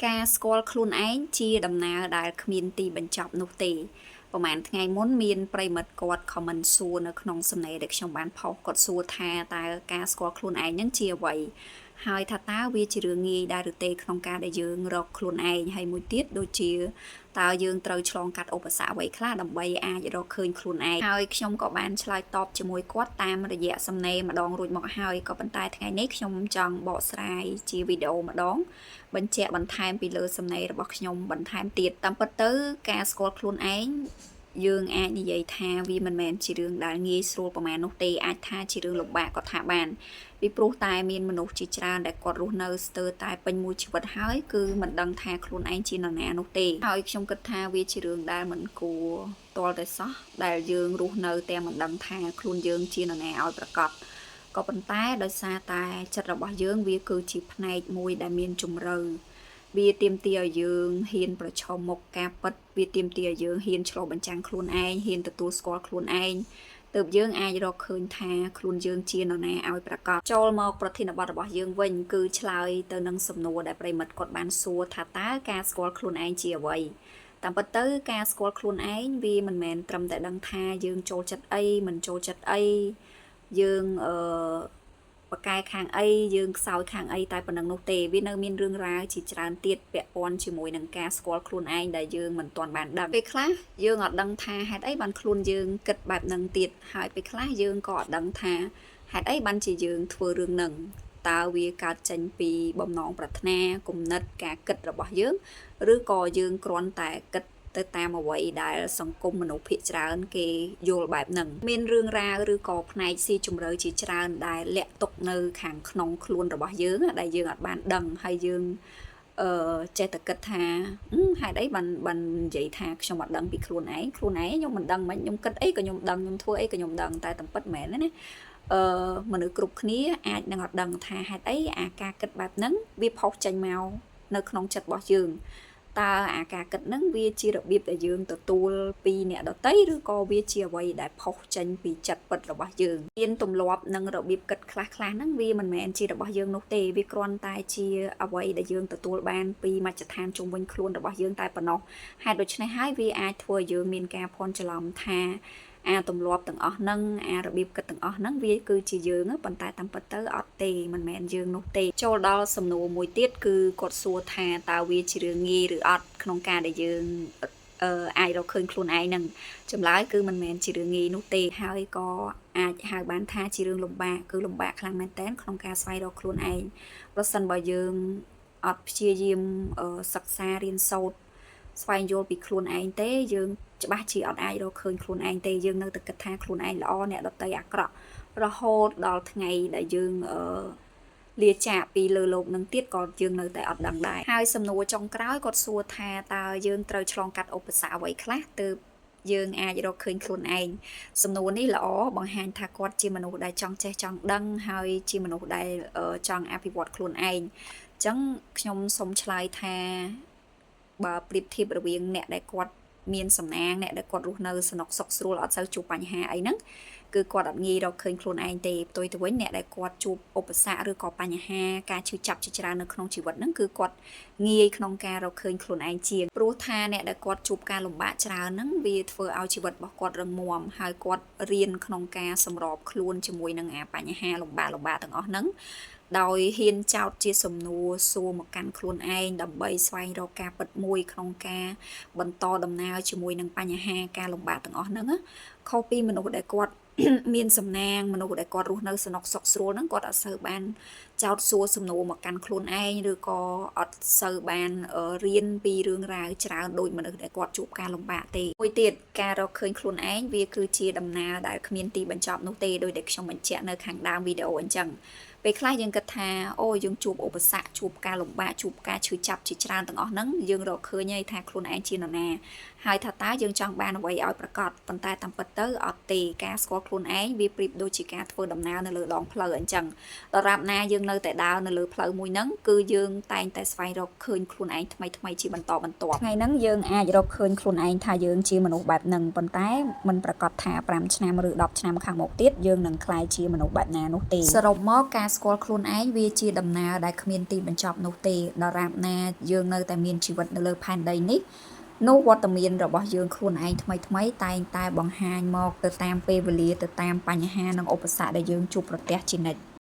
ការស្គាល់ខ្លួនឯងជាដំណើរដែលគ្មានទីបញ្ចប់នោះទេប្រហែលថ្ងៃមុនមានប្រិមិត្តគាត់ comment សួរនៅក្នុងសំណេរដែលខ្ញុំបានផុសគាត់សួរថាតើការស្គាល់ខ្លួនឯងនឹងជាអ្វីហើយថាតើវាជារឿងងាយដែរឬទេក្នុងការដែលយើងរកខ្លួនឯងហើយមួយទៀតដូចជាតើយើងត្រូវឆ្លងកាត់ឧបសគ្គអ្វីខ្លះដើម្បីអាចរកឃើញខ្លួនឯងហើយខ្ញុំក៏បានឆ្លើយតបជាមួយគាត់តាមរយៈសំណេរម្ដងរួចមកហើយក៏ប៉ុន្តែថ្ងៃនេះខ្ញុំចង់បកស្រាយជាវីដេអូម្ដងបញ្ជាក់បន្ថែមពីលើសំណេររបស់ខ្ញុំបន្ថែមទៀតតាមពិតទៅការស្គាល់ខ្លួនឯងយើងអាចនិយាយថាវាមិនមែនជារឿងដែលងាយស្រួលប្រហែលនោះទេអាចថាជារឿងលំបាកក៏ថាបានពីព្រោះតែមានមនុស្សជាច្រើនដែលគាត់រស់នៅស្ទើរតែពេញមួយជីវិតហើយគឺមិនដឹងថាខ្លួនឯងជានរណានោះទេហើយខ្ញុំគិតថាវាជារឿងដែលមិនគួរទាល់តែសោះដែលយើងរស់នៅតែមិនដឹងថាខ្លួនយើងជានរណាឲ្យប្រកបក៏ប៉ុន្តែដោយសារតែចិត្តរបស់យើងវាគឺជាផ្នែកមួយដែលមានជំរឿវាទាមទារឲ្យយើងហ៊ានប្រឈមមុខការពិតវាទាមទារឲ្យយើងហ៊ានឆ្លុះបញ្ចាំងខ្លួនឯងហ៊ានទទួលស្គាល់ខ្លួនឯងទើបយើងអាចរកឃើញថាខ្លួនយើងជានរណាឲ្យប្រកបចូលមកប្រធានបទរបស់យើងវិញគឺឆ្លើយទៅនឹងសំណួរដែលប្រិមិត្តគាត់បានសួរថាតើការស្គាល់ខ្លួនឯងជាអ្វីតាមពិតទៅការស្គាល់ខ្លួនឯងវាមិនមែនត្រឹមតែដឹងថាយើងចូលចិត្តអីមិនចូលចិត្តអីយើងបកែខាងអីយើងខ្សោយខាងអីតែប៉ុណ្្នឹងនោះទេវានៅមានរឿងរ៉ាវជាច្រើនទៀតពាក់ព័ន្ធជាមួយនឹងការស្គាល់ខ្លួនឯងដែលយើងមិនទាន់បានដឹងពេលខ្លះយើងអត់ដឹងថាហេតុអីបានខ្លួនយើងគិតបែបហ្នឹងទៀតហើយពេលខ្លះយើងក៏អត់ដឹងថាហេតុអីបានជាយើងធ្វើរឿងហ្នឹងតើវាកើតចេញពីបំណងប្រាថ្នាគំនិតការគិតរបស់យើងឬក៏យើងគ្រាន់តែគិតទៅតាមអ្វីដែលសង្គមមនុស្សភាគច្រើនគេយល់បែបហ្នឹងមានរឿងរ៉ាវឬក៏ផ្នែកស៊ីជម្រៅជាច្រើនដែលលាក់ទុកនៅខាងក្នុងខ្លួនរបស់យើងដែលយើងអត់បានដឹងហើយយើងចេះតែគិតថាហេតុអីបាននិយាយថាខ្ញុំអត់ដឹងពីខ្លួនឯងខ្ញុំមិនដឹងមិនខ្ញុំគិតអីក៏ខ្ញុំដឹងខ្ញុំធ្វើអីក៏ខ្ញុំដឹងតែតាមពិតមែនណាមនុស្សគ្រប់គ្នាអាចនឹងអត់ដឹងថាហេតុអីអាការគិតបែបហ្នឹងវាផុសចេញមកនៅក្នុងចិត្តរបស់យើងតើអាការគិតហ្នឹងវាជារបៀបដែលយើងទទួលពីអ្នកដទៃឬក៏វាជាអ្វីដែលផុសចេញពីចិត្តពិតរបស់យើងមានទម្លាប់និងរបៀបគិតខ្លះៗហ្នឹងវាមិនមែនជារបស់យើងនោះទេវាគ្រាន់តែជាអ្វីដែលយើងទទួលបានពីមជ្ឈដ្ឋានជុំវិញខ្លួនរបស់យើងតែប៉ុណ្ណោះហេតុដូច្នេះហើយវាអាចធ្វើឲ្យយើងមានការភ័ន្តច្រឡំថាអាទម្លាប់ទាំងអស់ហ្នឹងអារបៀបគិតទាំងអស់ហ្នឹងវាគឺជាយើងប៉ុន្តែតាមពិតទៅអត់ទេមិនមែនយើងនោះទេចូលដល់សំណួរមួយទៀតគឺគាត់សួរថាតើវាជារឿងងាយឬអត់ក្នុងការដែលយើងអាចរកឃើញខ្លួនឯងហ្នឹងចម្លើយគឺមិនមែនជារឿងងាយនោះទេហើយក៏អាចហៅបានថាជារឿងលំបាកគឺលំបាកខ្លាំងមែនតើក្នុងការស្វែងរកខ្លួនឯងប្រសិនបើយើងអត់ព្យាយាមសិក្សារៀនសូត្រស្វែងយល់ពីខ្លួនឯងទេយើងច្បាស់ជាអត់អាចរកឃើញខ្លួនឯងទេយើងនៅតែគិតថាខ្លួនឯងល្អអ្នកដទៃអាក្រក់រហូតដល់ថ្ងៃដែលយើងលាចាកពីលើโลกនឹងទៀតក៏យើងនៅតែអត់ដឹងដែរហើយសំណួរចុងក្រោយគាត់សួរថាតើយើងត្រូវឆ្លងកាត់ឧបសគ្គអ្វីខ្លះទើបយើងអាចរកឃើញខ្លួនឯងសំណួរនេះល្អបង្ហាញថាគាត់ជាមនុស្សដែលចង់ចេះចង់ដឹងហើយជាមនុស្សដែលចង់អភិវឌ្ឍខ្លួនឯងអញ្ចឹងខ្ញុំសូមឆ្លើយថាបើប្រៀបធៀបរវាងអ្នកដែលគាត់មានសំណាងអ្នកដែលគាត់រស់នៅសនុកសុខស្រួលអត់សូវជួបបញ្ហាអីហ្នឹងគឺគាត់អត់ងាយរកឃើញខ្លួនឯងទេផ្ទុយទៅវិញអ្នកដែលគាត់ជួបឧបសគ្គឬក៏បញ្ហាការឈឺចាប់ជាច្រើននៅក្នុងជីវិតហ្នឹងគឺគាត់ងាយក្នុងការរកឃើញខ្លួនឯងជាងព្រោះថាអ្នកដែលគាត់ជួបការលំបាកច្រើនហ្នឹងវាធ្វើឲ្យជីវិតរបស់គាត់រឹងមាំហើយគាត់រៀនក្នុងការសម្របខ្លួនជាមួយនឹងអាបញ្ហាលំបាកទាំងអស់ហ្នឹងដោយហ៊ានចោទជាសំណួរសួរមកកាន់ខ្លួនឯងដើម្បីស្វែងរកការពិតមួយក្នុងការបន្តដំណើរជាមួយនឹងបញ្ហាការលំបាកទាំងអស់ហ្នឹងខុសពីមនុស្សដែលគាត់មានសំណាងមនុស្សដែលគាត់រស់នៅសនុកសុខស្រួលហ្នឹងគាត់អត់សូវបានចោទសួរសំណួរមកកាន់ខ្លួនឯងឬក៏អត់សូវបានរៀនពីរឿងរ៉ាវច្រើនដោយមនុស្សដែលគាត់ជួបការលំបាកទេមួយទៀតការរកឃើញខ្លួនឯងវាគឺជាដំណើរដែលគ្មានទីបញ្ចប់នោះទេដោយដែលខ្ញុំបញ្ជាក់នៅខាងដើមវីដេអូអញ្ចឹងពេលខ្លះយើងគិតថាអូយើងជួបឧបសគ្គជួបការលំបាកជួបការឈឺចាប់ជាច្រើនទាំងអស់ហ្នឹងយើងរកឃើញហើយថាខ្លួនឯងជានរណាហើយថាតើយើងចង់បានអ្វីឲ្យប្រកបប៉ុន្តែតាមពិតទៅអត់ទេការស្គាល់ខ្លួនឯងវាប្រៀបដូចជាការធ្វើដំណើរនៅលើដងផ្លូវអញ្ចឹងដរាបណាយើង នៅតែដើរនៅលើផ្លូវមួយហ្នឹងគឺយើងតែងតែស្វែងរកឃើញខ្លួនឯងថ្មីៗជាបន្តបន្ទាប់ថ្ងៃហ្នឹងយើងអាចរកឃើញខ្លួនឯងថាយើងជាមនុស្សបែបហ្នឹងប៉ុន្តែមិនប្រកាសថា5ឆ្នាំឬ10ឆ្នាំខាងមុខទៀតយើងនឹងក្លាយជាមនុស្សបែបណានោះទេសរុបមកការស្គាល់ខ្លួនឯងវាជាដំណើរដែលគ្មានទីបញ្ចប់នោះទេដរាបណាយើងនៅតែមានជីវិតនៅលើផែនដីនេះនោះវត្តមានរបស់យើងខ្លួនឯងថ្មីៗតែងតែបង្ហាញមកទៅតាមពេលវេលាទៅតាមបញ្ហានិងឧបសគ្គដែលយើងជួបប្រទះជានិច្ច